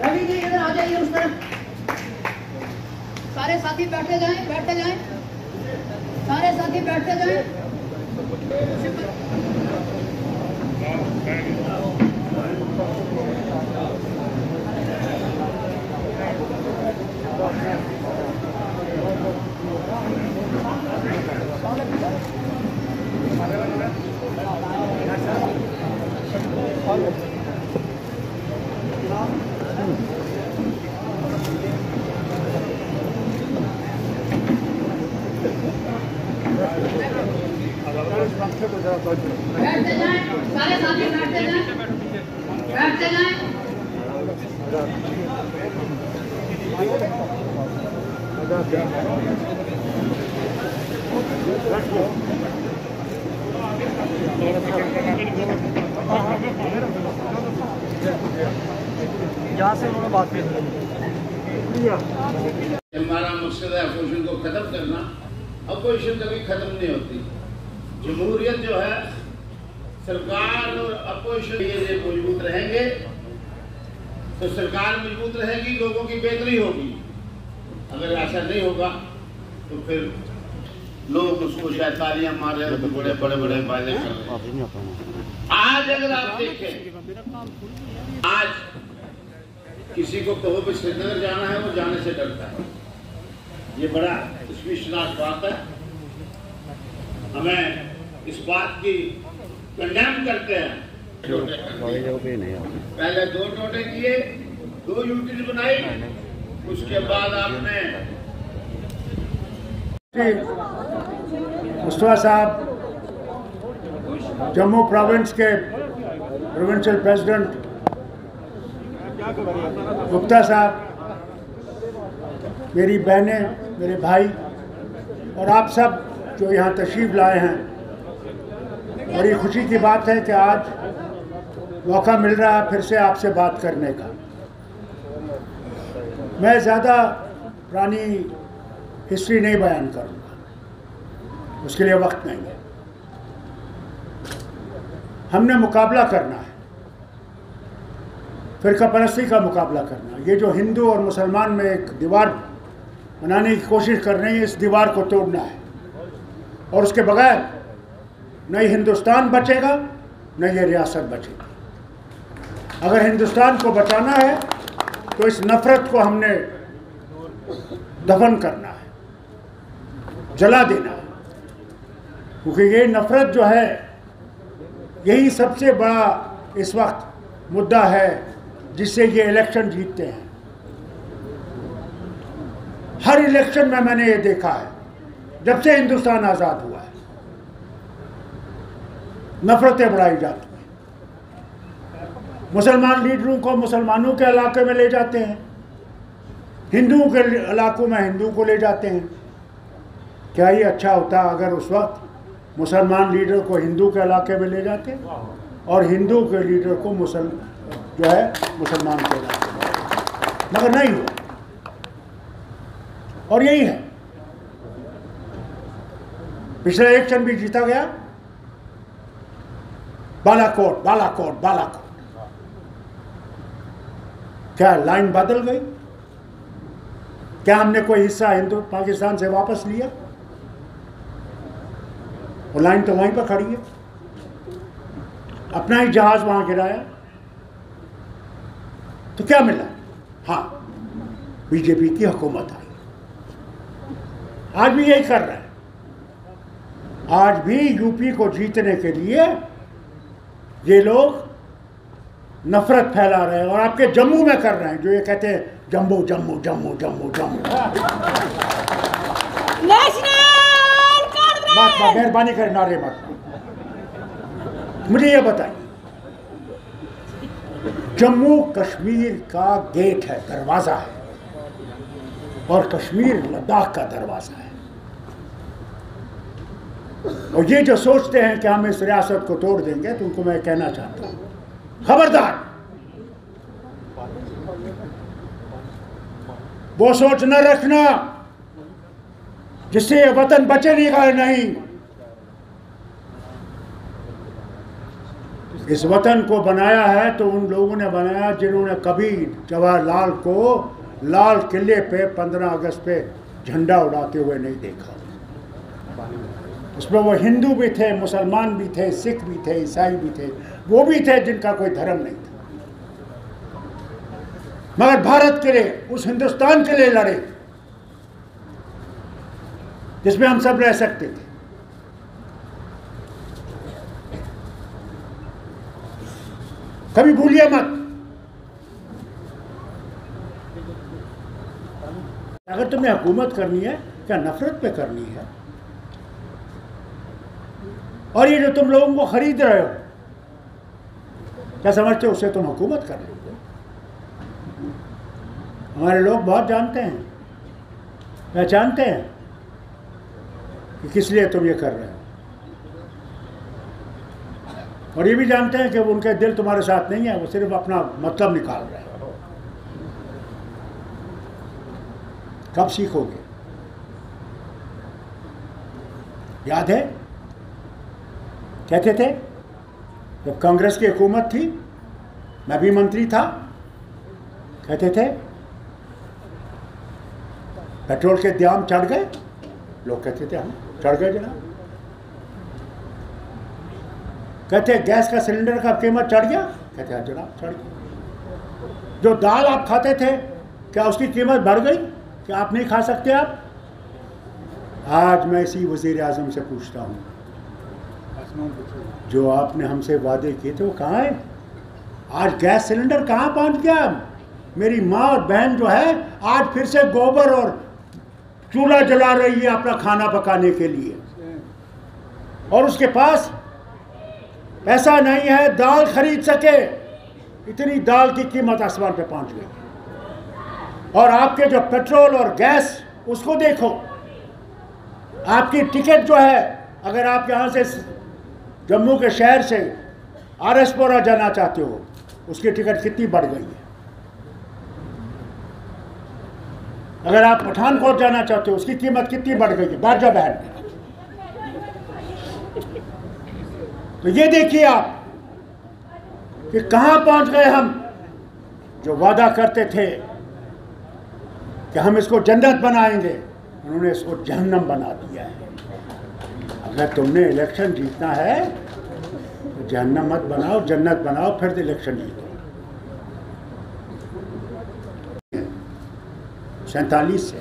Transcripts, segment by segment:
रवि जी इधर आ जाइए उस तरफ। सारे साथी बैठते जाएं, बैठते जाएं, सारे साथी बैठते जाएं। बैठते जाएं, सारे साथी बैठते जाएं, बैठते जाएं। यहाँ से उन्होंने बात की। हमारा मकसद है अपोजिशन को खत्म करना। अपोजिशन कभी खत्म नहीं होती। जमहूरियत जो है, सरकार और अपोजिशन ये मजबूत रहेंगे तो सरकार मजबूत रहेगी, लोगों की बेहतरी होगी। अगर ऐसा नहीं होगा तो फिर लोग उसको शायद तालियां मार रहे हैं, बड़े बड़े बड़े वायदे कर रहे हैं। आज अगर आप देखें, आज किसी को कहो कि श्रीनगर जाना है, वो जाने से डरता है। ये बड़ा तशवीशनाक बात है। हमें इस बात की कंडेम करते हैं। पहले 2 टोटे किए, 2 यूनिट बनाई, उसके बाद आपने मुस्तफा साहब जम्मू प्रोविंस के प्रोविंशियल प्रेसिडेंट, गुप्ता साहब, मेरी बहनें, मेरे भाई और आप सब जो यहाँ तशरीफ़ लाए हैं, बड़ी खुशी की बात है कि आज मौका मिल रहा है फिर से आपसे बात करने का। मैं ज़्यादा पुरानी हिस्ट्री नहीं बयान करूँगा, उसके लिए वक्त नहीं है। हमने मुकाबला करना है, फ़िरका परस्ती का मुकाबला करना है। ये जो हिंदू और मुसलमान में एक दीवार बनाने की कोशिश कर रहे हैं, इस दीवार को तोड़ना है। और उसके बगैर न हिंदुस्तान बचेगा, न ये रियासत बचेगी। अगर हिंदुस्तान को बचाना है तो इस नफ़रत को हमने दफन करना है, जला देना है, क्योंकि ये नफ़रत जो है, यही सबसे बड़ा इस वक्त मुद्दा है जिससे ये इलेक्शन जीतते हैं। हर इलेक्शन में मैंने ये देखा है, जब से हिंदुस्तान आज़ाद हुआ है, नफरतें बढ़ाई जाती हैं। मुसलमान लीडरों को मुसलमानों के इलाके में ले जाते हैं, हिंदुओं के इलाकों में हिंदुओं को ले जाते हैं। क्या ये अच्छा होता अगर उस वक्त मुसलमान लीडर को हिंदू के इलाके में ले जाते और हिंदू के लीडर को मुसलमान के इलाके में? मगर नहीं हुआ, और यही है। पिछला इलेक्शन भी जीता गया, बालाकोट बालाकोट बालाकोट। क्या लाइन बदल गई? क्या हमने कोई हिस्सा हिंदू पाकिस्तान से वापस लिया? वो लाइन तो वहीं पर खड़ी है। अपना ही जहाज वहां गिराया तो क्या मिला? हाँ, बीजेपी की हुकूमत आई। आज भी यही कर रहे हैं। आज भी यूपी को जीतने के लिए ये लोग नफरत फैला रहे हैं, और आपके जम्मू में कर रहे हैं, जो ये कहते हैं जम्मू जम्मू जम्मू जम्मू जम्मू। बात मेहरबानी कर नारे मत। मुझे ये बताइए, जम्मू कश्मीर का गेट है, दरवाजा है, और कश्मीर लद्दाख का दरवाजा है। और ये जो सोचते हैं कि हम इस रियासत को तोड़ देंगे, तो उनको मैं कहना चाहता हूं, खबरदार, वो सोच न रखना जिससे ये वतन बचेगा नहीं। इस वतन को बनाया है तो उन लोगों ने बनाया जिन्होंने कभी जवाहरलाल को लाल किले पे 15 अगस्त पे झंडा उड़ाते हुए नहीं देखा। उसमें वो हिंदू भी थे, मुसलमान भी थे, सिख भी थे, ईसाई भी थे, वो भी थे जिनका कोई धर्म नहीं था, मगर भारत के लिए, उस हिंदुस्तान के लिए लड़े जिसमें हम सब रह सकते थे। कभी भूलिए मत, अगर तुम्हें हुकूमत करनी है क्या नफरत पे करनी है? और ये जो तुम लोगों को खरीद रहे हो, क्या समझते हो उससे तुम हुकूमत कर रहे हो? हमारे लोग बहुत जानते हैं, पहचानते हैं कि किस लिए तुम ये कर रहे हो, और ये भी जानते हैं कि उनके दिल तुम्हारे साथ नहीं है, वो सिर्फ अपना मतलब निकाल रहे हैं। कब सीखोगे? याद है कहते थे जब कांग्रेस की हुकूमत थी, मैं भी मंत्री था, कहते थे पेट्रोल के दाम चढ़ गए, लोग कहते थे हाँ चढ़ गए जनाब। कहते गैस का सिलेंडर का कीमत चढ़ गया, कहते हाँ जनाब चढ़ गया। जो दाल आप खाते थे क्या उसकी कीमत बढ़ गई? क्या आप नहीं खा सकते? आप आज मैं इसी वज़ीर आज़म से पूछता हूँ, जो आपने हमसे वादे किए थे वो कहाँ है? आज गैस सिलेंडर कहाँ पहुँच गया? मेरी माँ और बहन जो है आज फिर से गोबर और चूल्हा जला रही है अपना खाना पकाने के लिए, और उसके पास पैसा नहीं है दाल खरीद सके। इतनी दाल की कीमत आसमान पे पहुंच गई। और आपके जो पेट्रोल और गैस, उसको देखो, आपकी टिकट जो है, अगर आप यहाँ से जम्मू के शहर से आरएसपुरा जाना चाहते हो, उसकी टिकट कितनी बढ़ गई है। अगर आप पठानकोट जाना चाहते हो, उसकी कीमत कितनी बढ़ गई है। बारजा बहन, तो ये देखिए आप कि कहाँ पहुँच गए हम। जो वादा करते थे कि हम इसको जन्नत बनाएंगे, उन्होंने इसको जहन्नम बना दिया है। अगर तुमने इलेक्शन जीतना है तो जहन्नम मत बनाओ, जन्नत बनाओ, फिर इलेक्शन जीतो। 47 से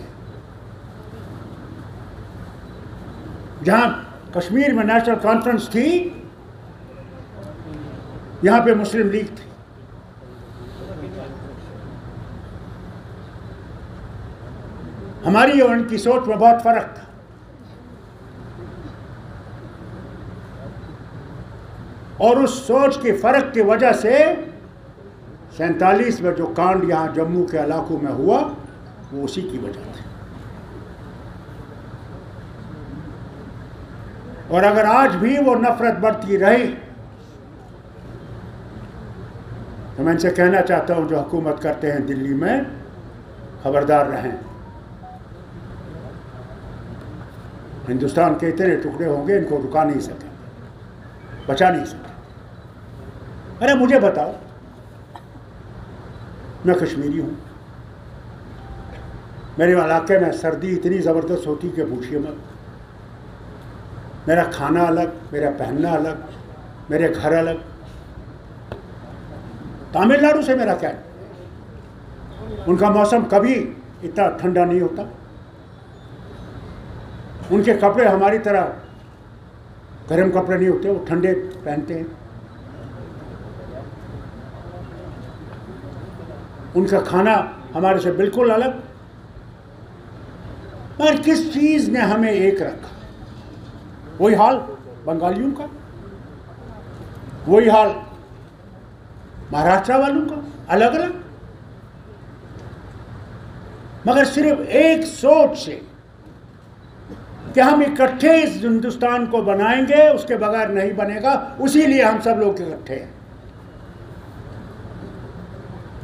जहाँ कश्मीर में नेशनल कॉन्फ्रेंस थी, यहाँ पे मुस्लिम लीग थी। हमारी और उनकी सोच में बहुत फर्क था। और उस सोच के फर्क की वजह से 47 में जो कांड यहाँ जम्मू के इलाकों में हुआ, वो उसी की वजह थी। और अगर आज भी वो नफरत बढ़ती रही, तो मैं इनसे कहना चाहता हूं जो हुकूमत करते हैं दिल्ली में, खबरदार रहें। हिंदुस्तान के इतने टुकड़े होंगे, इनको रुका नहीं सकेंगे, बचा नहीं सकेंगे। अरे मुझे बताओ, मैं कश्मीरी हूँ, मेरे इलाके में सर्दी इतनी ज़बरदस्त होती कि पूछिए मत। मेरा खाना अलग, मेरा पहनना अलग, मेरे घर अलग। तमिलनाडु से मेरा क्या है, उनका मौसम कभी इतना ठंडा नहीं होता, उनके कपड़े हमारी तरह गर्म कपड़े नहीं होते, वो ठंडे पहनते हैं। उनका खाना हमारे से बिल्कुल अलग। मगर किस चीज़ ने हमें एक रखा? वही हाल बंगालियों का, वही हाल महाराष्ट्र वालों का, अलग अलग। मगर सिर्फ एक सोच से कि हम इकट्ठे इस हिंदुस्तान को बनाएंगे, उसके बगैर नहीं बनेगा, उसी लिए हम सब लोग इकट्ठे हैं।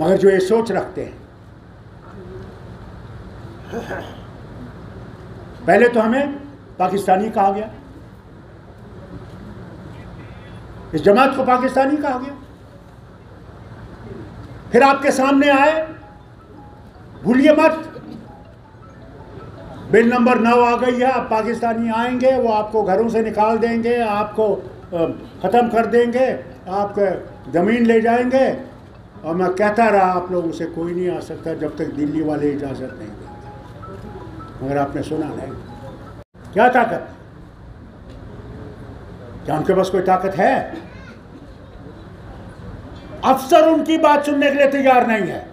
मगर जो ये सोच रखते हैं, पहले तो हमें पाकिस्तानी कहा गया, इस जमात को पाकिस्तानी कहा गया। फिर आपके सामने आए, भूलिए मत, बिल नंबर 9 आ गई है, अब पाकिस्तानी आएंगे, वो आपको घरों से निकाल देंगे, आपको ख़त्म कर देंगे, आपके ज़मीन ले जाएंगे। और मैं कहता रहा आप लोगों से कोई नहीं आ सकता जब तक दिल्ली वाले इजाज़त नहीं देंगे। मगर आपने सुना नहीं। क्या ताकत? क्या उनके पास कोई ताकत है? अफसर उनकी बात सुनने के लिए तैयार नहीं है,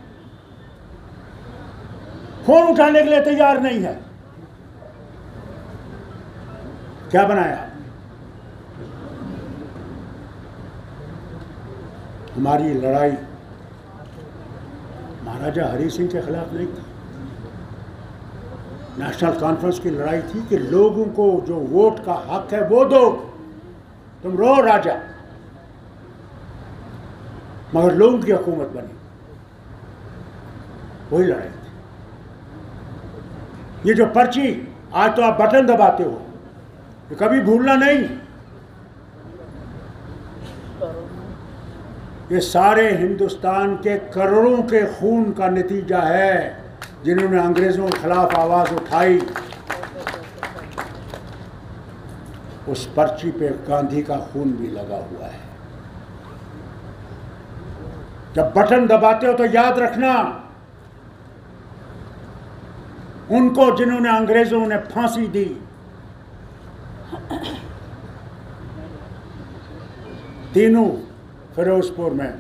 फोन उठाने के लिए तैयार नहीं है। क्या बनाया? हमारी लड़ाई महाराजा हरि सिंह के खिलाफ नहीं थी, नेशनल कॉन्फ्रेंस की लड़ाई थी कि लोगों को जो वोट का हक है वो दो, तुम रहो राजा, मगर लोगों की हुकूमत बनी। वही लड़ाई थी। ये जो पर्ची आज तो आप बटन दबाते हो, ये कभी भूलना नहीं। ये सारे हिंदुस्तान के करोड़ों के खून का नतीजा है जिन्होंने अंग्रेजों के खिलाफ आवाज उठाई। उस पर्ची पे गांधी का खून भी लगा हुआ है। जब बटन दबाते हो तो याद रखना, उनको जिन्होंने अंग्रेजों ने फांसी दी, तीनों फिरोजपुर में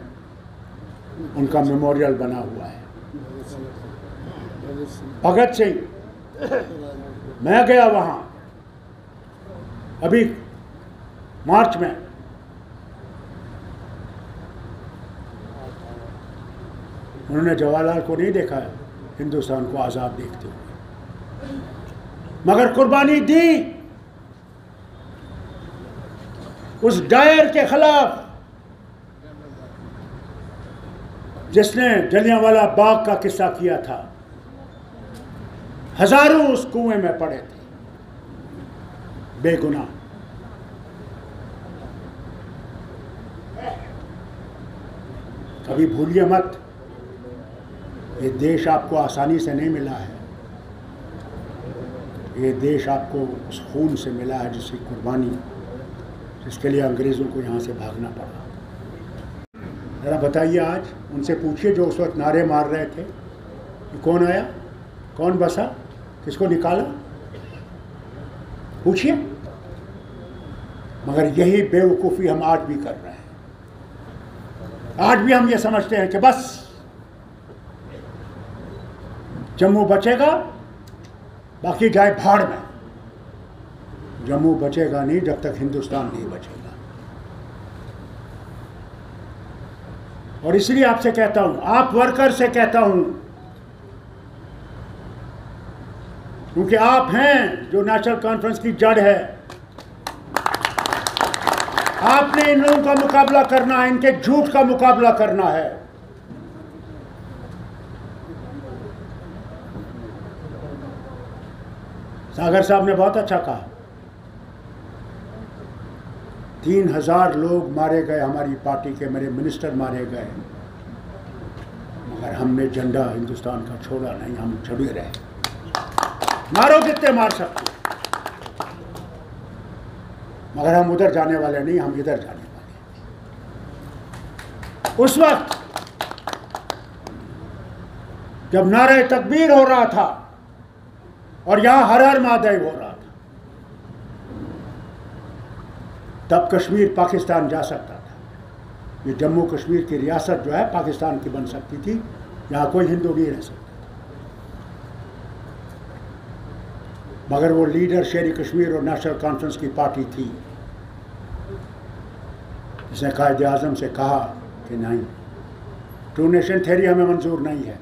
उनका मेमोरियल बना हुआ है। भगत सिंह, मैं गया वहां अभी मार्च में, उन्होंने जवाहरलाल को नहीं देखा है हिंदुस्तान को आज़ाद देखते हुए, मगर कुर्बानी दी उस डायर के खिलाफ जिसने जलियांवाला बाग का किस्सा किया था। हजारों उस कुएं में पड़े थे बेगुनाह। कभी भूलिए मत, ये देश आपको आसानी से नहीं मिला है। ये देश आपको उस खून से मिला है, जिसकी कुर्बानी, जिसके लिए अंग्रेज़ों को यहाँ से भागना पड़ा। ज़रा बताइए, आज उनसे पूछिए जो उस वक्त नारे मार रहे थे कि कौन आया, कौन बसा, किसको निकाला, पूछिए। मगर यही बेवकूफ़ी हम आज भी कर रहे हैं। आज भी हम ये समझते हैं कि बस जम्मू बचेगा, बाकी जाए भाड़ में। जम्मू बचेगा नहीं जब तक हिंदुस्तान नहीं बचेगा। और इसलिए आपसे कहता हूं, आप वर्कर से कहता हूं, क्योंकि आप हैं जो नेशनल कॉन्फ्रेंस की जड़ है। आपने इन लोगों का मुकाबला करना है, इनके झूठ का मुकाबला करना है। सागर साहब ने बहुत अच्छा कहा, 3000 लोग मारे गए हमारी पार्टी के, मेरे मिनिस्टर मारे गए, मगर हमने झंडा हिंदुस्तान का छोड़ा नहीं, हम छुड़े रहे। मारो जितने मार सकते, मगर हम उधर जाने वाले नहीं, हम इधर जाने वाले। उस वक्त जब नारे तकबीर हो रहा था और यहां हर हर महादेव हो रहा था, तब कश्मीर पाकिस्तान जा सकता था। ये जम्मू कश्मीर की रियासत जो है पाकिस्तान की बन सकती थी, यहाँ कोई हिंदू नहीं रह सकता। मगर वो लीडर शेरी कश्मीर और नेशनल कॉन्फ्रेंस की पार्टी थी, जिसने कायदे आज़म से कहा कि नहीं, टू नेशन थ्योरी हमें मंजूर नहीं है,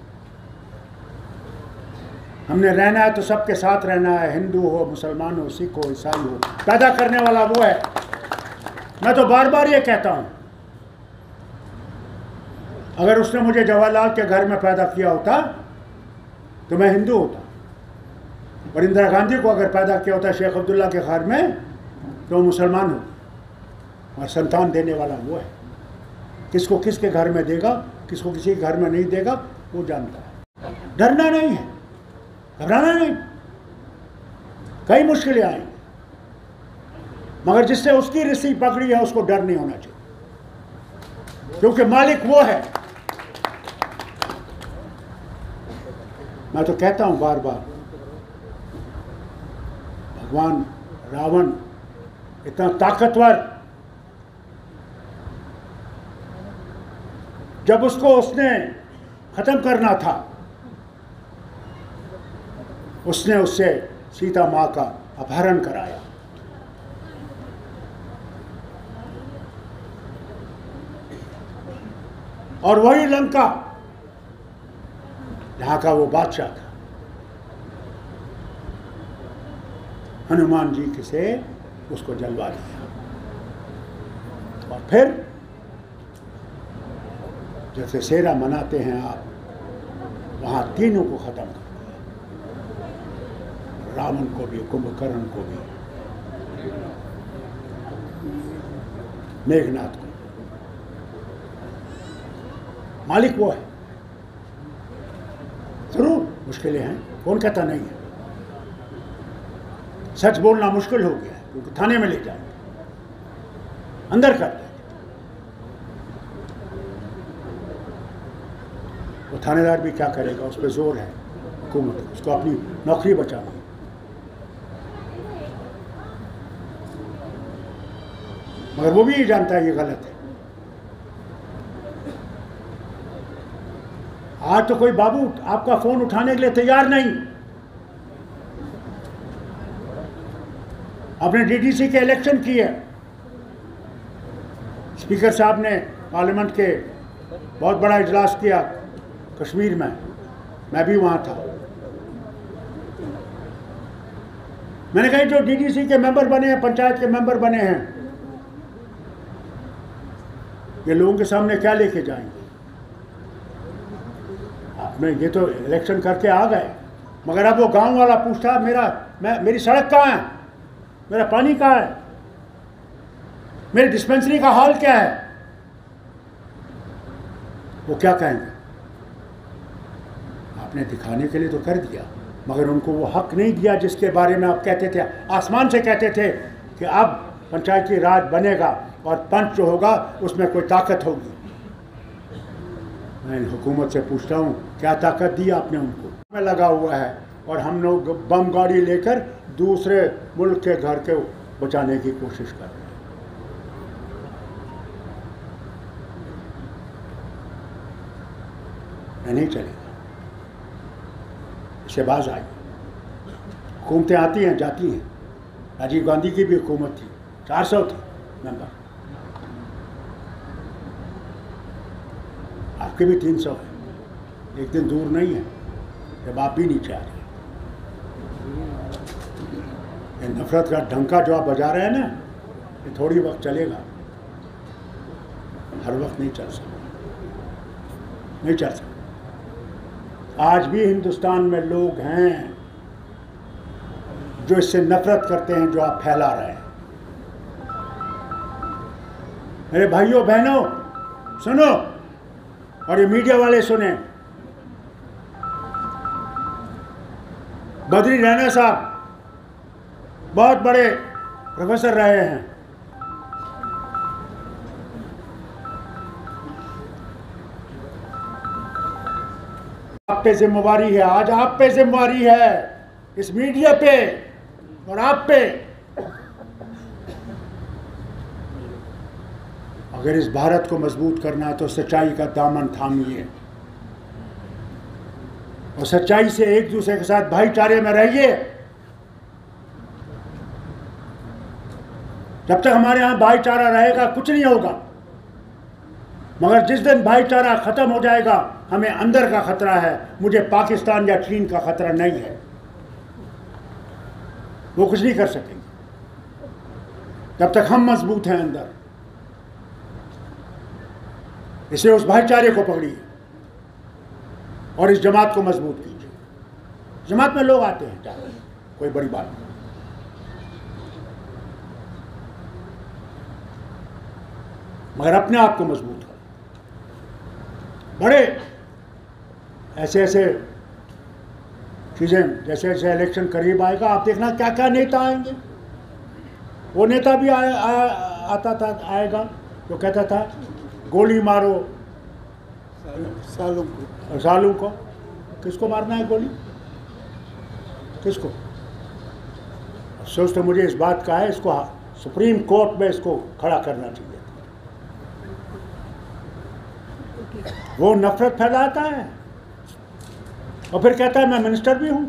हमने रहना है तो सबके साथ रहना है, हिंदू हो, मुसलमान हो, सिख हो, ईसाई हो। पैदा करने वाला वो है। मैं तो बार बार ये कहता हूँ, अगर उसने मुझे जवाहरलाल के घर में पैदा किया होता तो मैं हिंदू होता, और इंदिरा गांधी को अगर पैदा किया होता शेख अब्दुल्ला के घर में तो मुसलमान हो। और संतान देने वाला वो है। किसको किसके घर में देगा, किसको किसी के घर में नहीं देगा, वो जानता है। डरना नहीं है, घबराना नहीं। कई मुश्किलें आई, मगर जिससे उसकी रस्सी पकड़ी है उसको डर नहीं होना चाहिए, क्योंकि मालिक वो है। मैं तो कहता हूं बार बार, भगवान रावण इतना ताकतवर, जब उसने खत्म करना था, उसने उससे सीता मां का अपहरण कराया। और वही लंका जहां का वो बादशाह था, हनुमान जी से उसको जलवा दिया। और फिर जैसे सेरा मनाते हैं आप, वहां तीनों को खत्म कर दिया, रावण को भी, कुंभकर्ण को भी, मेघनाथ को। मालिक वो है। जरूर मुश्किलें हैं, कौन कहता नहीं है। सच बोलना मुश्किल हो गया है, क्योंकि थाने में ले जाएंगे, अंदर कर देंगे। वो थानेदार भी क्या करेगा, उस पर जोर है हुकूमत, उसको अपनी नौकरी बचानी। मगर वो भी ये जानता है ये गलत है। आज तो कोई बाबू आपका फोन उठाने के लिए तैयार नहीं। आपने डीडीसी के इलेक्शन किए, स्पीकर साहब ने पार्लियामेंट के बहुत बड़ा इजलास किया कश्मीर में, मैं भी वहां था। मैंने कहा जो डीडीसी के मेंबर बने हैं, पंचायत के मेंबर बने हैं, ये लोगों के सामने क्या लेके जाएंगे। आपने ये तो इलेक्शन करके आ गए, मगर अब वो गांव वाला पूछता मेरी सड़क कहाँ है, मेरा पानी कहाँ है, मेरी डिस्पेंसरी का हाल क्या है, वो क्या कहेंगे। आपने दिखाने के लिए तो कर दिया, मगर उनको वो हक नहीं दिया जिसके बारे में आप कहते थे, आसमान से कहते थे कि अब पंचायती राज बनेगा और पंच जो होगा उसमें कोई ताकत होगी। मैं हुकूमत से पूछता हूँ, क्या ताकत दी आपने उनको। में लगा हुआ है और हम लोग बम गाड़ी लेकर दूसरे मुल्क के घर के बचाने की कोशिश कर रहे हैं। नहीं चलेगा, इससे बाज आई। हुकूमतें आती हैं जाती हैं। राजीव गांधी की भी हुकूमत थी, 400 थे मेंबर, आपके भी 300 है। एक दिन दूर नहीं है जब आप भी नहीं चाह रहे। ये नफरत का ढंका जो आप बजा रहे हैं ना, ये थोड़ी वक्त चलेगा, हर वक्त नहीं चल सकता, नहीं चल सकता। आज भी हिंदुस्तान में लोग हैं जो इससे नफरत करते हैं जो आप फैला रहे हैं। मेरे भाइयों बहनों सुनो, और ये मीडिया वाले सुने। बद्री रैना साहब बहुत बड़े प्रोफेसर रहे हैं। आप पे जिम्मेवारी है, आज आप पे जिम्मेवारी है, इस मीडिया पे और आप पे। अगर इस भारत को मजबूत करना है तो सच्चाई का दामन थामिए और सच्चाई से एक दूसरे के साथ भाईचारे में रहिए। जब तक हमारे यहाँ भाईचारा रहेगा कुछ नहीं होगा, मगर जिस दिन भाईचारा खत्म हो जाएगा, हमें अंदर का खतरा है, मुझे पाकिस्तान या चीन का खतरा नहीं है। वो कुछ नहीं कर सकेंगे जब तक हम मजबूत हैं अंदर। इसलिए उस भाईचारे को पकड़िए और इस जमात को मजबूत कीजिए। जमात में लोग आते हैं जाते हैं, कोई बड़ी बात नहीं। मगर अपने आप को मजबूत करो। बड़े ऐसे ऐसे चीज़ें, जैसे जैसे इलेक्शन करीब आएगा आप देखना क्या क्या नेता आएंगे। वो नेता भी आता था, आएगा जो कहता था गोली मारो सालू को। किसको मारना है गोली, किसको? अफसोस तो मुझे इस बात का है, इसको सुप्रीम कोर्ट में इसको खड़ा करना चाहिए। वो नफरत फैलाता है और फिर कहता है मैं मिनिस्टर भी हूं।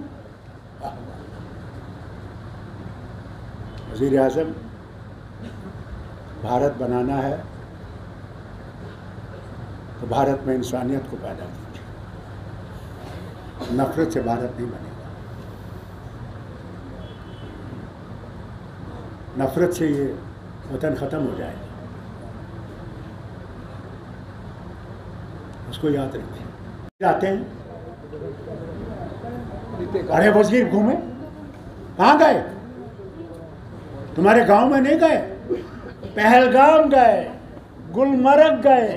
वज़ीर आज़म, भारत बनाना है तो भारत में इंसानियत को पैदा कीजिए, नफरत से भारत नहीं बनेगा। नफरत से ये वतन ख़त्म हो जाएगा, उसको याद रखिए। जाते हैं, अरे वज़ीर घूमे, कहाँ गए? तुम्हारे गांव में नहीं गए? पहलगाम गए, गुलमर्ग गए,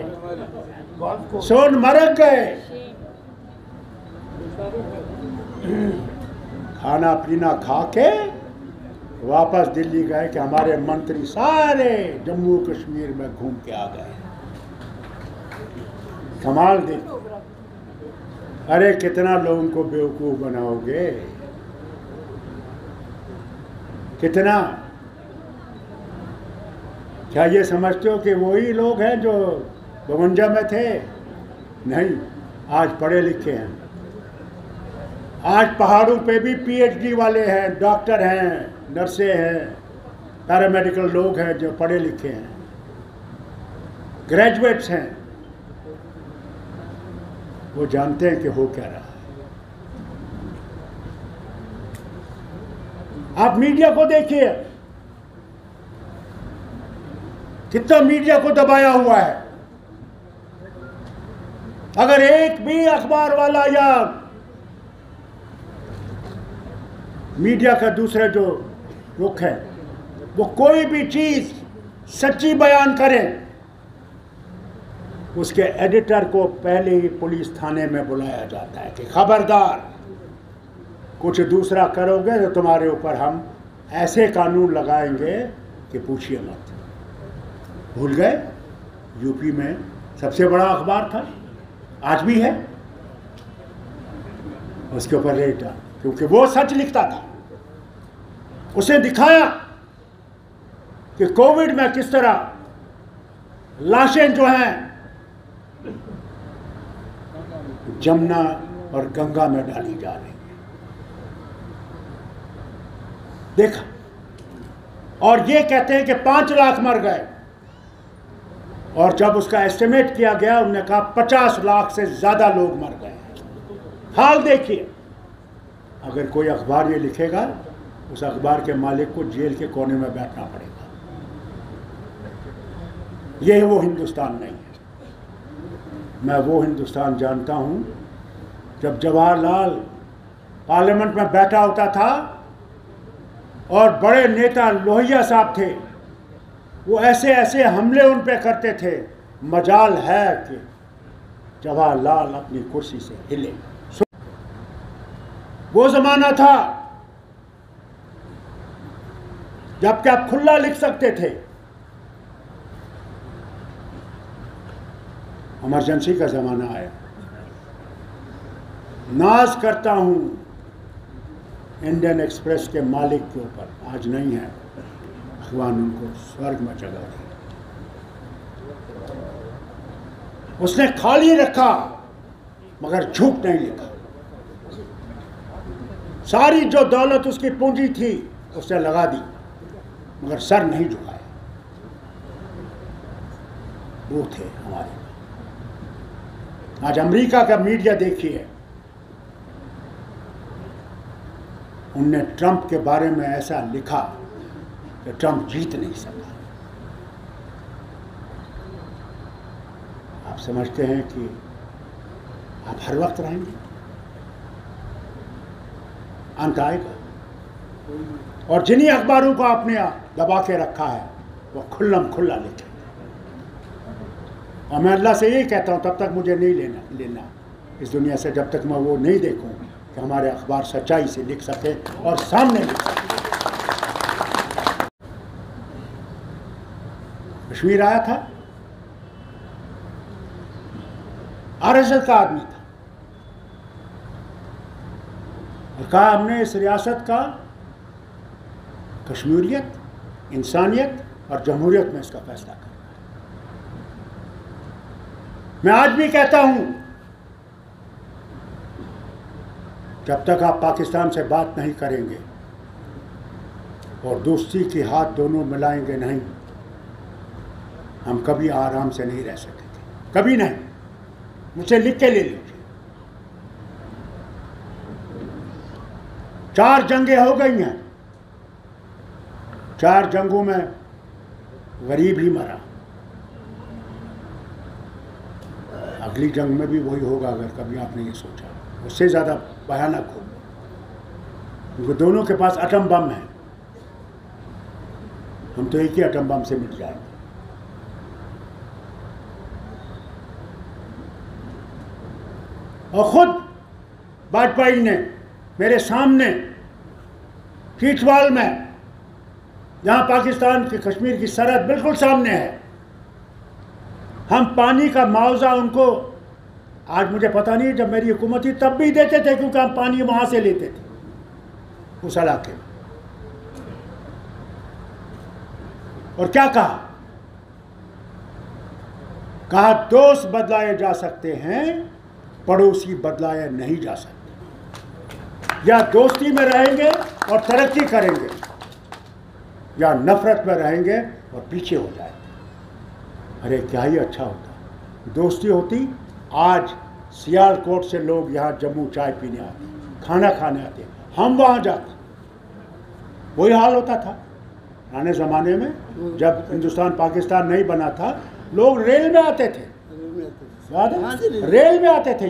सोनमर्ग गए, खाना पीना खा के वापस दिल्ली गए कि हमारे मंत्री सारे जम्मू कश्मीर में घूम के आ गए। कमाल देखो। अरे कितना लोगों को बेवकूफ़ बनाओगे, कितना? क्या ये समझते हो कि वही लोग हैं जो 52 में थे? नहीं, आज पढ़े लिखे हैं, आज पहाड़ों पे भी पीएचडी वाले हैं, डॉक्टर हैं, नर्सें हैं, पैरामेडिकल लोग हैं जो पढ़े लिखे हैं, ग्रेजुएट्स हैं। वो जानते हैं कि हो क्या रहा है। आप मीडिया को देखिए, कितना मीडिया को दबाया हुआ है। अगर एक भी अखबार वाला या मीडिया का दूसरा जो रुख है वो कोई भी चीज सच्ची बयान करें, उसके एडिटर को पहले ही पुलिस थाने में बुलाया जाता है कि खबरदार, कुछ दूसरा करोगे तो तुम्हारे ऊपर हम ऐसे कानून लगाएंगे कि पूछिए मत। भूल गए? यूपी में सबसे बड़ा अखबार था, आज भी है, उसके ऊपर रेड डाल, क्योंकि वो सच लिखता था। उसने दिखाया कि कोविड में किस तरह लाशें जो हैं जमुना और गंगा में डाली जा रही है, देखा। और ये कहते हैं कि 5 लाख मर गए, और जब उसका एस्टिमेट किया गया उन्होंने कहा 50 लाख से ज़्यादा लोग मर गए। हाल देखिए, अगर कोई अखबार ये लिखेगा, उस अखबार के मालिक को जेल के कोने में बैठना पड़ेगा। ये वो हिंदुस्तान नहीं है। मैं वो हिंदुस्तान जानता हूँ जब जवाहरलाल पार्लियामेंट में बैठा होता था और बड़े नेता लोहिया साहब थे, वो ऐसे ऐसे हमले उन पे करते थे, मजाल है कि जवाहरलाल अपनी कुर्सी से हिले। वो जमाना था जबकि आप खुला लिख सकते थे। इमरजेंसी का जमाना आया। नाज करता हूं इंडियन एक्सप्रेस के मालिक के ऊपर, आज नहीं है, भगवान उनको स्वर्ग में जगह दी। उसने खाली रखा मगर झूठ नहीं लिखा। सारी जो दौलत उसकी पूंजी थी उसने लगा दी मगर सर नहीं झुकाया। वो थे हमारे। आज अमेरिका का मीडिया देखिए, उनने ट्रंप के बारे में ऐसा लिखा कि ट्रंप जीत नहीं सका। आप समझते हैं कि आप हर वक्त रहेंगे? अंत आएगा। और जिन्हीं अखबारों को आपने दबा के रखा है वो खुल्लम खुल्ला लिखेंगे। और मैं अल्लाह से यही कहता हूँ तब तक मुझे नहीं लेना इस दुनिया से, जब तक मैं वो नहीं देखूँ कि हमारे अखबार सच्चाई से लिख सके और सामने लिख सके। कश्मीर आया था, आरएसएस का आदमी था, और कहा हमने इस रियासत का कश्मीरियत, इंसानियत और जमहूरियत में इसका फैसला करना। मैं आज भी कहता हूं, जब तक आप पाकिस्तान से बात नहीं करेंगे और दोस्ती की हाथ दोनों मिलाएंगे नहीं, हम कभी आराम से नहीं रह सकेंगे, कभी नहीं। मुझसे लिख के ले लीजिए, 4 जंगें हो गई हैं, 4 जंगों में गरीब ही मरा, अगली जंग में भी वही होगा अगर कभी आपने ये सोचा, उससे ज़्यादा भयानक होगा, क्योंकि दोनों के पास एटम बम है। हम तो एक ही एटम बम से मिट जाएंगे। और खुद वाजपेयी ने मेरे सामने कीचवाल में, जहां पाकिस्तान की कश्मीर की सरहद बिल्कुल सामने है, हम पानी का मुआवजा उनको, आज मुझे पता नहीं, जब मेरी हुकूमत थी तब भी देते थे, क्योंकि हम पानी वहां से लेते थे उस इलाके में। और क्या कहा दोस्त बदलाए जा सकते हैं, पड़ोसी बदलाए नहीं जा सकते। या दोस्ती में रहेंगे और तरक्की करेंगे, या नफरत में रहेंगे और पीछे हो जाएंगे। अरे क्या ही अच्छा होता दोस्ती होती। आज सियालकोट से लोग यहाँ जम्मू चाय पीने आते, खाना खाने आते, हम वहाँ जाते। वही हाल होता था पुराने ज़माने में, जब हिंदुस्तान पाकिस्तान नहीं बना था, लोग रेल में आते थे, याद है? रेल में आते थे,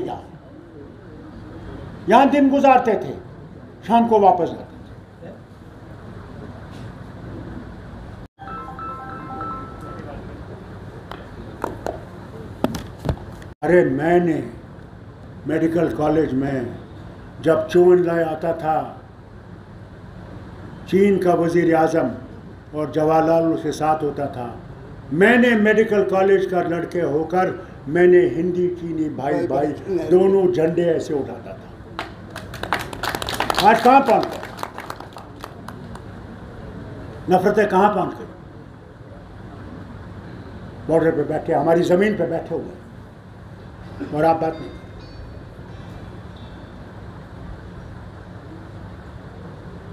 यहाँ दिन गुजारते थे, शाम को वापस आते थे। अरे मैंने मेडिकल कॉलेज में जब चौन लाई आता था, चीन का वजीर आज़म और जवाहरलाल उसके साथ होता था, मैंने मेडिकल कॉलेज का लड़के होकर मैंने हिंदी चीनी भाई भाई दोनों झंडे ऐसे उठाता था। आज कहाँ पहुँच गए, नफरतें कहाँ पहुँच गई। बॉर्डर पे बैठे, हमारी ज़मीन पे बैठे हुए, और आप बात नहीं।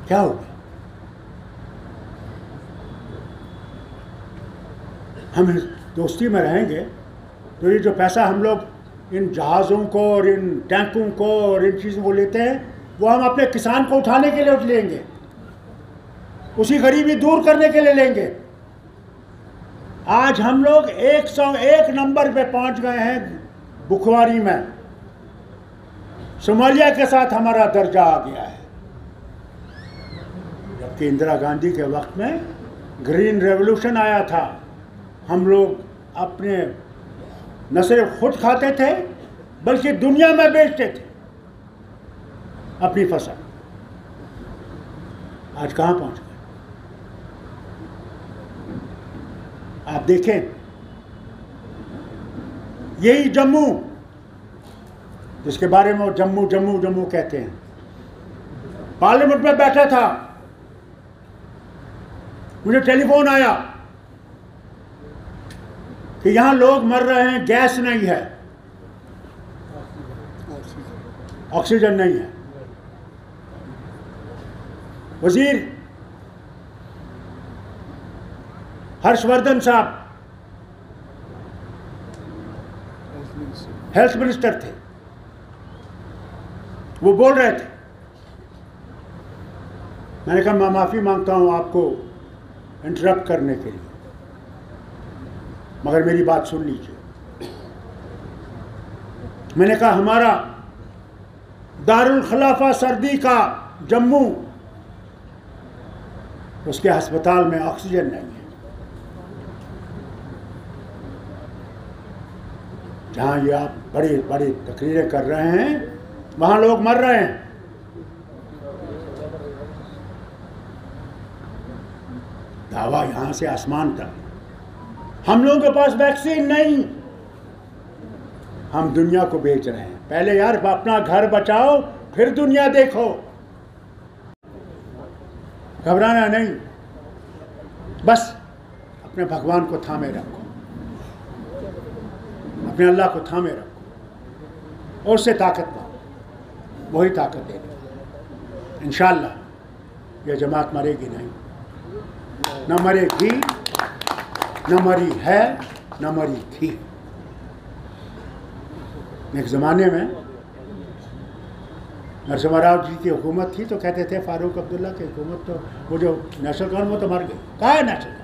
क्या हो गया? हम दोस्ती में रहेंगे तो ये जो पैसा हम लोग इन जहाज़ों को और इन टैंकों को और इन चीज़ों को लेते हैं, वो हम अपने किसान को उठाने के लिए लेंगे, उसी गरीबी दूर करने के लिए लेंगे। आज हम लोग 101 नंबर पे पहुंच गए हैं बुखवारी में, सोमालिया के साथ हमारा दर्जा आ गया है। जबकि इंदिरा गांधी के वक्त में ग्रीन रेवोल्यूशन आया था, हम लोग अपने न सिर्फ खुद खाते थे बल्कि दुनिया में बेचते थे अपनी फसल। आज कहाँ पहुँच गए? आप देखें, यही जम्मू जिसके बारे में वो जम्मू जम्मू जम्मू कहते हैं, पार्लियामेंट में बैठा था, मुझे टेलीफोन आया कि यहाँ लोग मर रहे हैं, गैस नहीं है, ऑक्सीजन नहीं है। वजीर हर्षवर्धन साहब हेल्थ मिनिस्टर थे, वो बोल रहे थे। मैंने कहा मैं माफ़ी मांगता हूँ आपको इंटरप्ट करने के लिए, मगर मेरी बात सुन लीजिए। मैंने कहा हमारा दारुल खिलाफा सर्दी का जम्मू, उसके अस्पताल में ऑक्सीजन नहीं है। जहाँ ये आप बड़ी बड़ी तकरीरें कर रहे हैं वहाँ लोग मर रहे हैं। दावा यहाँ से आसमान तक। हम लोगों के पास वैक्सीन नहीं, हम दुनिया को बेच रहे हैं। पहले यार अपना घर बचाओ फिर दुनिया देखो, घबराना नहीं, बस अपने भगवान को थामे रखो, अपने अल्लाह को थामे रखो और उससे ताकत पाओ, वही ताकत देगी। इंशाअल्लाह ये जमात मरेगी नहीं, न मरेगी, न मरी है, न मरी थी। एक ज़माने में नरसिम्हा राव जी की हुकूमत थी तो कहते थे फारूक अब्दुल्ला की हुकूमत, तो वो जो नेशनल कौन वो तो मर गई। कहाँ है नेशनल?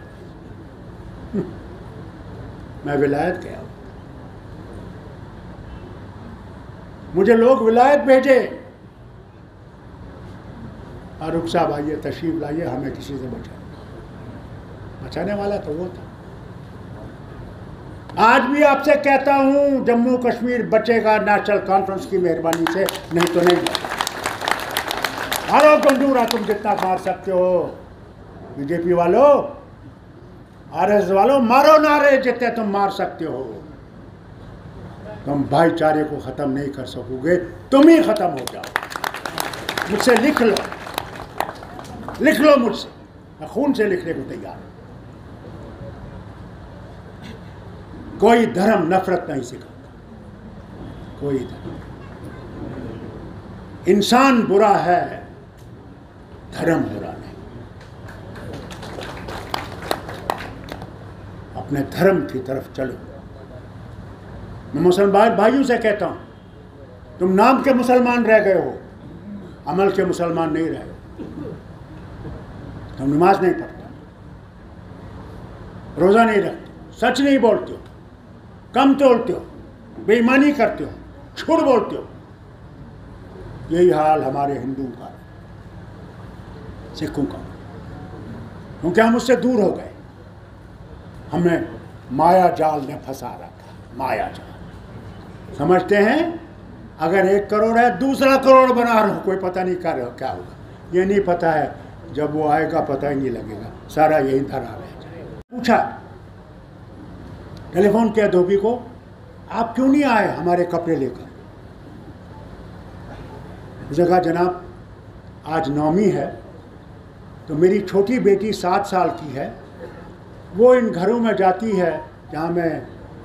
मैं विलायत गया, मुझे लोग विलायत भेजे, फारूक साहब आइए, तशरीफ लाइए, हमें किसी से बचाने वाला तो वो था। आज भी आपसे कहता हूं जम्मू कश्मीर बचेगा नेशनल कॉन्फ्रेंस की मेहरबानी से, नहीं तो नहीं। मारो गंडूरा, तुम जितना मार सकते हो। बीजेपी वालों, आरएस वालों, मारो नारे जितने तुम मार सकते हो। तुम भाईचारे को ख़त्म नहीं कर सकोगे, तुम ही ख़त्म हो जाओ। मुझसे लिख लो, लिख लो मुझसे, मैं खून से लिखने को तैयार हूं। कोई धर्म नफरत नहीं सिखाता, कोई धर्म। इंसान बुरा है, धर्म बुरा नहीं। अपने धर्म की तरफ चलो। मैं मुसलमान भाइयों से कहता हूं, तुम नाम के मुसलमान रह गए हो, अमल के मुसलमान नहीं रहे हो। तुम नमाज नहीं पढ़ते, रोज़ा नहीं रखते, सच नहीं बोलते हो, कम तोलते हो, बेईमानी करते हो, झूठ बोलते हो। यही हाल हमारे हिंदुओं का, सिखों का, क्योंकि हम उससे दूर हो गए। हमें माया जाल ने फंसा रखा, माया जाल। समझते हैं अगर 1 करोड़ है, दूसरा करोड़ बना रहे हो, कोई पता नहीं क्या होगा। ये नहीं पता है, जब वो आएगा पता ही नहीं लगेगा, सारा यही धरा रह जाएगा। पूछा, टेलीफोन किया धोबी को, आप क्यों नहीं आए हमारे कपड़े लेकर? उसने कहा जनाब आज नवमी है, तो मेरी छोटी बेटी 7 साल की है, वो इन घरों में जाती है जहाँ मैं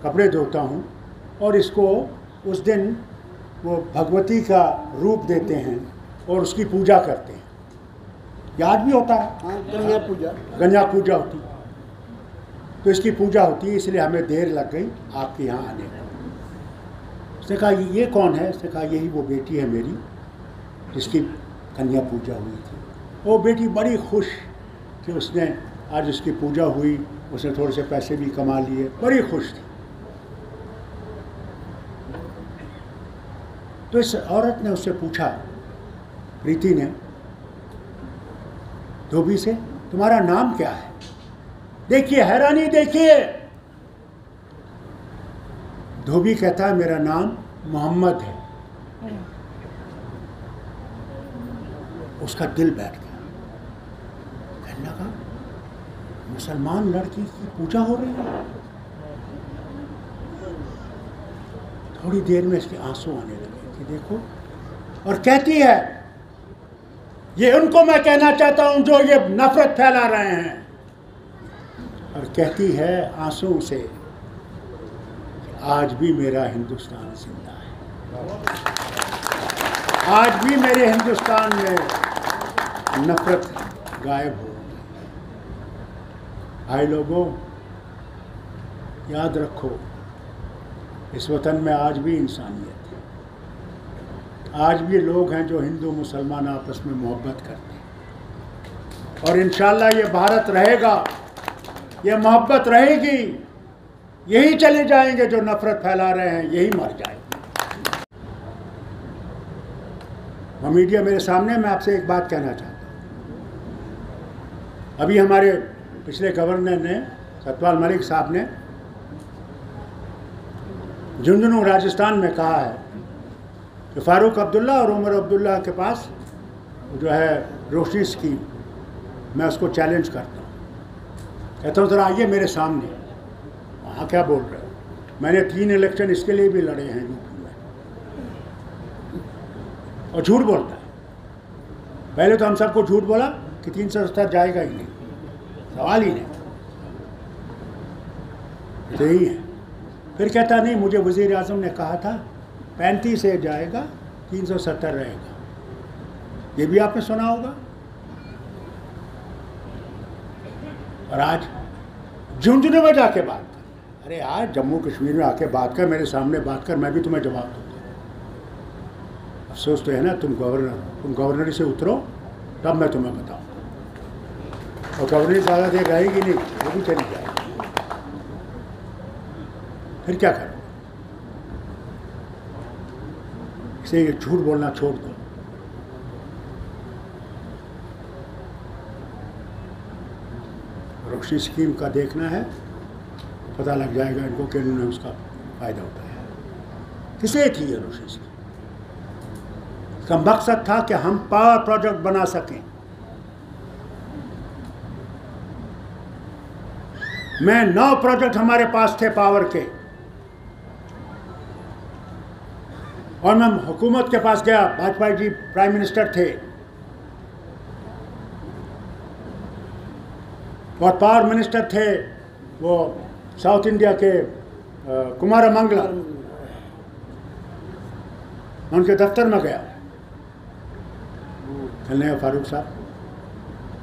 कपड़े धोता हूँ, और इसको उस दिन वो भगवती का रूप देते हैं और उसकी पूजा करते हैं। याद भी होता है, गंजा पूजा होती, तो इसकी पूजा होती है, इसलिए हमें देर लग गई आपके यहाँ आने में। उसने कहा ये कौन है? उसने कहा यही वो बेटी है मेरी जिसकी कन्या पूजा हुई थी। वो बेटी बड़ी खुश कि उसने आज उसकी पूजा हुई, उसने थोड़े से पैसे भी कमा लिए, बड़ी खुश थी। तो इस औरत ने उससे पूछा, प्रीति ने धोबी से, तुम्हारा नाम क्या है? देखिए हैरानी, देखिए। धोबी कहता है मेरा नाम मोहम्मद है। उसका दिल बैठ गया, कहने लगा मुसलमान लड़की की पूजा हो रही है। थोड़ी देर में इसके आंसू आने लगे कि देखो, और कहती है ये उनको मैं कहना चाहता हूं जो ये नफरत फैला रहे हैं, और कहती है आंसू से आज भी मेरा हिंदुस्तान जिंदा है, आज भी मेरे हिंदुस्तान में नफरत गायब हो गई। भाई लोगों, याद रखो इस वतन में आज भी इंसानियत है, आज भी लोग हैं जो हिंदू मुसलमान आपस में मोहब्बत करते हैं, और इंशाअल्लाह ये भारत रहेगा, ये मोहब्बत रहेगी। यही चले जाएंगे जो नफरत फैला रहे हैं, यही मर जाएंगे। मीडिया मेरे सामने, मैं आपसे एक बात कहना चाहता हूँ। अभी हमारे पिछले गवर्नर ने, सतपाल मलिक साहब ने, झुंझुनू राजस्थान में कहा है कि फारूक अब्दुल्ला और उमर अब्दुल्ला के पास जो है रोशनी स्कीम, मैं उसको चैलेंज करता हूँ, कहता हूँ ज़रा आइए मेरे सामने, वहाँ क्या बोल रहे हो। मैंने 3 इलेक्शन इसके लिए भी लड़े हैं यूपी में, और झूठ बोलता है। पहले तो हम सबको झूठ बोला कि 370 जाएगा ही नहीं, सवाल ही नहीं, तो यही है। फिर कहता नहीं, मुझे वज़ीर आज़म ने कहा था 35 से जाएगा, 370 रहेगा। ये भी आपने सुना होगा। और आज झुंझुनू में जाके बात कर, अरे यार जम्मू कश्मीर में आके बात कर, मेरे सामने बात कर, मैं भी तुम्हें जवाब दूंगा। अफसोस तो है ना, तुम गवर्नरी से उतरो तब मैं तुम्हें बताऊँ। और गवर्नरी ज़्यादा देर रहेगी नहीं, वो भी चली जाएगी। फिर क्या करो? इसे ये झूठ बोलना छोड़ दो। रोशनी स्कीम का देखना है, पता लग जाएगा इनको कि इन्होंने उसका फ़ायदा उठाया। किसे थी ये रोशनी स्कीम? इसका मकसद था कि हम पावर प्रोजेक्ट बना सकें। मैं 9 प्रोजेक्ट हमारे पास थे पावर के, और मैं हुकूमत के पास गया, वाजपेयी जी प्राइम मिनिस्टर थे, और पावर मिनिस्टर थे वो साउथ इंडिया के कुमारमंगलम। मैं उनके दफ्तर में गया, कहने फारूक साहब,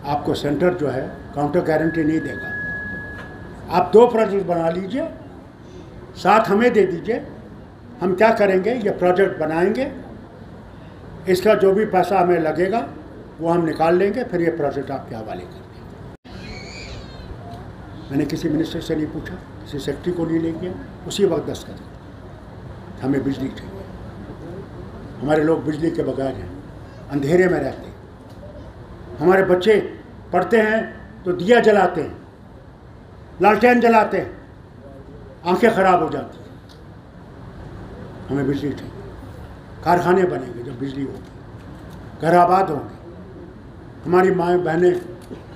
आपको सेंटर जो है काउंटर गारंटी नहीं देगा, आप 2 प्रोजेक्ट बना लीजिए, साथ हमें दे दीजिए, हम क्या करेंगे, ये प्रोजेक्ट बनाएंगे, इसका जो भी पैसा हमें लगेगा वो हम निकाल लेंगे, फिर ये प्रोजेक्ट आपके हवाले कर देंगे। मैंने किसी मिनिस्टर से नहीं पूछा, किसी सेक्रेटरी को नहीं ले गया, उसी वक्त दस्तखत। हमें बिजली चाहिए, हमारे लोग बिजली के बगैर हैं, अंधेरे में रहते हैं, हमारे बच्चे पढ़ते हैं तो दिया जलाते हैं, लालटेन जलाते हैं, आंखें ख़राब हो जाती हैं। हमें बिजली चाहिए, कारखाने बनेंगे जब बिजली होगी, घर आबाद होंगे, हमारी माएँ बहनें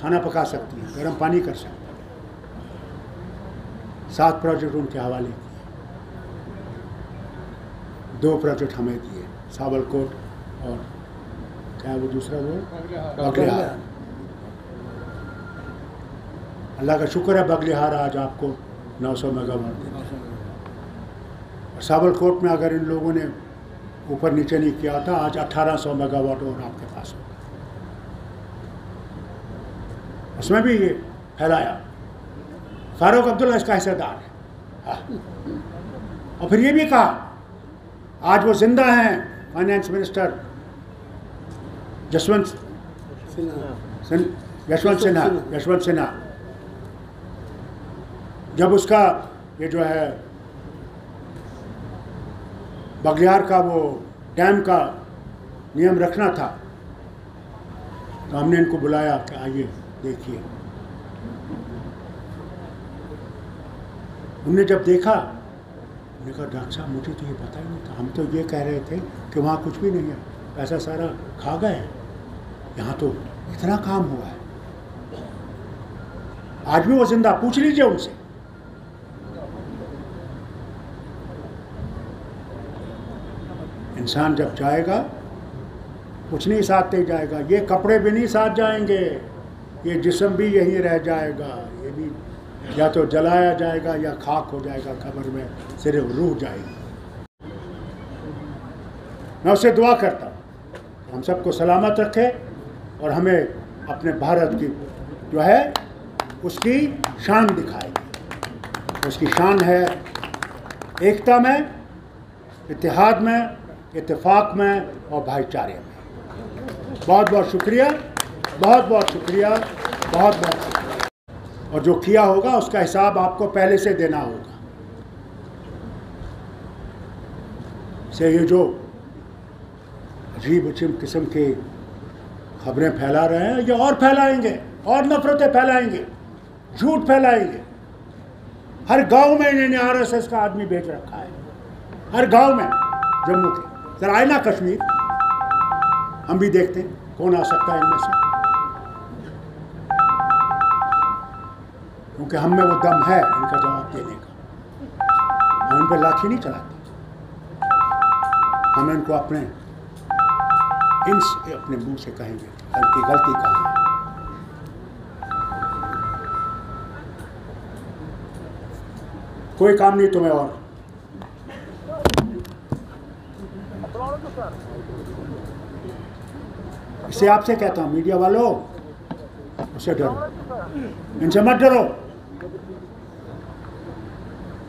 खाना पका सकती हैं, गर्म पानी कर सकती हैं। 7 प्रोजेक्ट उनके हवाले किए, 2 प्रोजेक्ट हमें दिए, सावलकोट और क्या वो दूसरा वो बगलिहार। अल्लाह का शुक्र है बगलिहार आज आपको 900 मेगावाट देता है। और सावलकोट में अगर इन लोगों ने ऊपर नीचे नहीं किया था, आज 1800 मेगावाट और आपके पास होगा। उसमें भी ये फैलाया, फारूक अब्दुल्ला इसका हिस्सेदार है। हाँ। और फिर ये भी कहा, आज वो जिंदा हैं फाइनेंस मिनिस्टर यशवंत सिन्हा। जब उसका ये जो है बगलिहार का वो डैम का नियम रखना था, तो हमने इनको बुलाया कि आइए देखिए। उन्होंने जब देखा, उन्होंने कहा डॉक्टर साहब मुझे तो ये पता ही नहीं था, हम तो ये कह रहे थे कि वहाँ कुछ भी नहीं है, पैसा सारा खा गए, यहाँ तो इतना काम हुआ है। आज भी वो जिंदा, पूछ लीजिए उनसे। इंसान जब जाएगा कुछ नहीं साथ ले जाएगा, ये कपड़े भी नहीं साथ जाएंगे, ये जिस्म भी यहीं रह जाएगा, ये भी या तो जलाया जाएगा या खाक हो जाएगा कब्र में, सिर्फ रूह जाएगी। मैं उससे दुआ करता हूँ हम सबको सलामत रखे और हमें अपने भारत की जो है उसकी शान दिखाए। उसकी शान है एकता में, इत्तेहाद में, इत्तेफाक में और भाईचारे में। बहुत बहुत शुक्रिया, बहुत बहुत शुक्रिया, बहुत बहुत शुक्रिया। और जो किया होगा उसका हिसाब आपको पहले से देना होगा। से ये जो अजीब अजीब किस्म की खबरें फैला रहे हैं, ये और फैलाएंगे और नफरतें फैलाएंगे, झूठ फैलाएंगे। हर गांव में इन्होंने आरएसएस का आदमी भेज रखा है। हर गांव में जम्मू के। जरा आए ना कश्मीर, हम भी देखते हैं कौन आ सकता है इनमें से, क्योंकि हम में वो दम है इनका जवाब देने का। हम इन पर लाठी नहीं चलाते, हम इनको अपने मुंह से कहेंगे गलती कहाँ है। कोई काम नहीं तुम्हें और। इसे आपसे कहता हूं, मीडिया वालों, उससे डरो, इनसे मत डरो।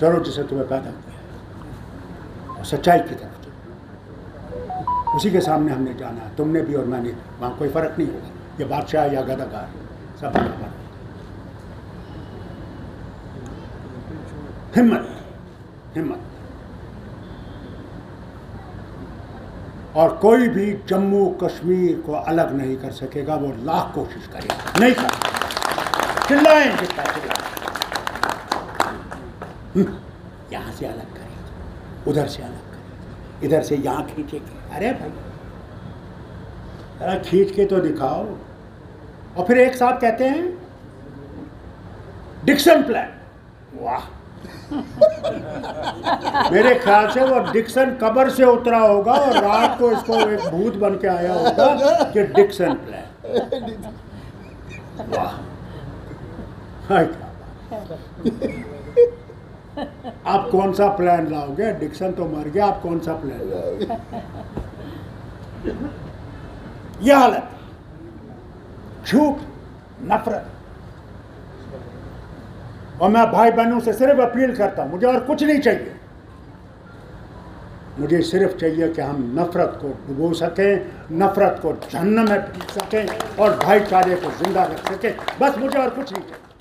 डरो जिसे तुम्हें पैदा किया और सच्चाई की तरफ चलो। उसी के सामने हमने जाना है, तुमने भी और मैंने। वहां कोई फर्क नहीं होगा, ये बादशाह या गदागार, सब बराबर। हिम्मत, हिम्मत। और कोई भी जम्मू कश्मीर को अलग नहीं कर सकेगा, वो लाख कोशिश करेगा, नहीं कर। चिल्लाएं जितना चिल्लाएं, यहां से अलग करेगा, उधर से अलग करेगा, इधर से यहां खींचेगा। अरे भाई जरा खींच के तो दिखाओ। और फिर एक साहब कहते हैं डिक्सन प्लान। वाह, मेरे ख्याल से वो डिक्सन कब्र से उतरा होगा और रात को इसको एक भूत बन के आया होगा कि डिक्सन प्लान। वाह, हाय, आप कौन सा प्लान लाओगे? डिक्सन तो मर गया, आप कौन सा प्लान लाओगे? यह हालत, झूठ, नफरत। और मैं भाई बहनों से सिर्फ अपील करता हूं, मुझे और कुछ नहीं चाहिए। मुझे सिर्फ चाहिए कि हम नफरत को डुबो सकें, नफरत को जहन्नम में फेंक सकें और भाईचारे को जिंदा रख सकें। बस मुझे और कुछ नहीं चाहिए।